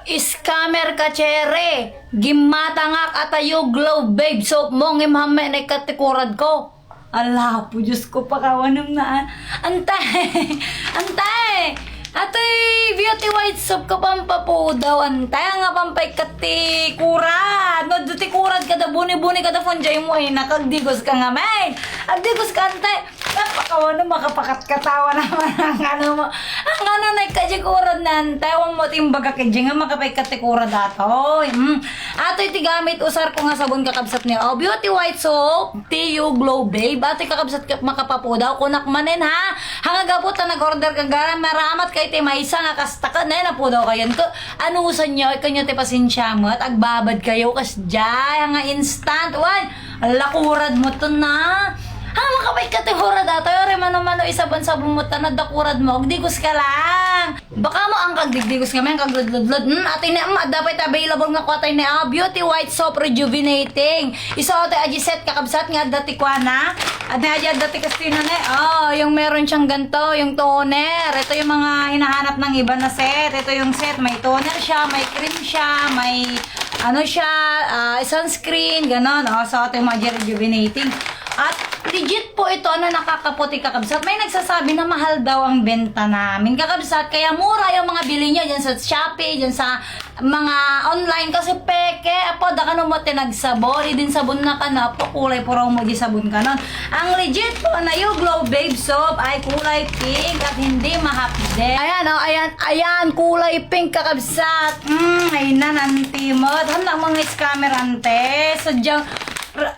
Scammer ka, chere. Gimatangak atayo glow babe. So, mong imhame na ikatikurad ko. Ala po, Diyos ko, pakawanam na. Antay! Antay! Atoy, beauty white soap ka pampapo daw. Antay, nga pampay katikurad. No, tikurad ka da, buni-buni ka da, funjay mo eh. Nakagdigos ka nga, may. Agdigos ka, antay. Napakawanam, makapakat-katawa naman ang ano mo. Ang ano na ikajikurad na, antay. Huwag mo timbaga kajing nga makapay katikurad atoy. Atoy, tigamit, usar ko nga sabon kakabsat niya. Oh, beauty white soap, Tiyo Glow Babe. Atoy, kakabsat makapapo daw. Kunak manin ha. Hangagapot na nag-order ka gara. Maramat kay te may isa nga kastaka na po daw kayan ko. Ano usan nyo? Kanyo te pasensya mo at agbabad kayo kas dyan. Nga instant. Wan, lakurad mo to na. Makapay ka te hura dato. Yore mano-mano isabon-sabon mo tanad dakurad mo. Agdigos ka lang. Baka mo ang kagdigdigos ka may kagludludlud. Atay na dapat available nga ko atay na beauty white soap rejuvenating. Isa o te ajiset kakabsat nga dati kwa na. At na dati kastina na. Oh, yung meron siyang ganto, yung toner. Ito yung mga hinahanap ng iba na set. Ito yung set, may toner siya, may cream siya, may ano siya, sunscreen, ganon. Oh, so ito yung mga rejuvenating. At legit po ito na nakakaputi kakabsat. May nagsasabi na mahal daw ang benta namin kakabsat. Kaya mura yung mga bili nyo dyan sa Shopee, dyan sa mga online. Kasi peke, apo, da ka mo tinagsabon. Din sabon na ka na po, kulay puraw mo di sabon ka nun. Ang legit po na yung Glow Babe Soap ay kulay pink at hindi mahapde. Ayan, oh, ayan, kulay pink kakabsat. Ay na, nantimot. Handa mga scammer ante. Sadyang,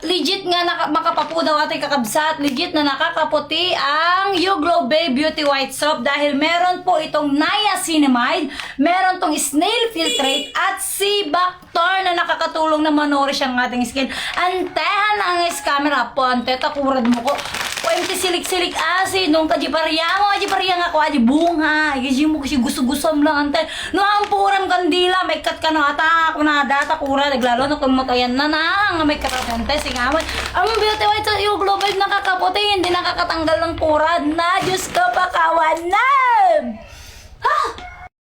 legit nga makapapo daw ating kakabsat. Legit na nakakaputi ang You Glow Babe Beauty White Soap dahil meron po itong niacinamide, meron tong snail filtrate at sea bacter na nakakatulong na manorish ang ating skin. Antehan ang scammer po, ante, takurad mo ko. Empty silik-silik acid nung kajiparya mo, kajiparya nga ko, aji bunga, kasi mo kasi gusto-gusam lang, ante. No, ang puram kandila, may kat ka na ata, ako na data, kura, naglalo na kumatayan na nga may katante, singawan. Ang beauty white sa iyo, Glow Babe, nakakaputi, hindi nakakatanggal ng kurad na, Diyos ko, pakawan na!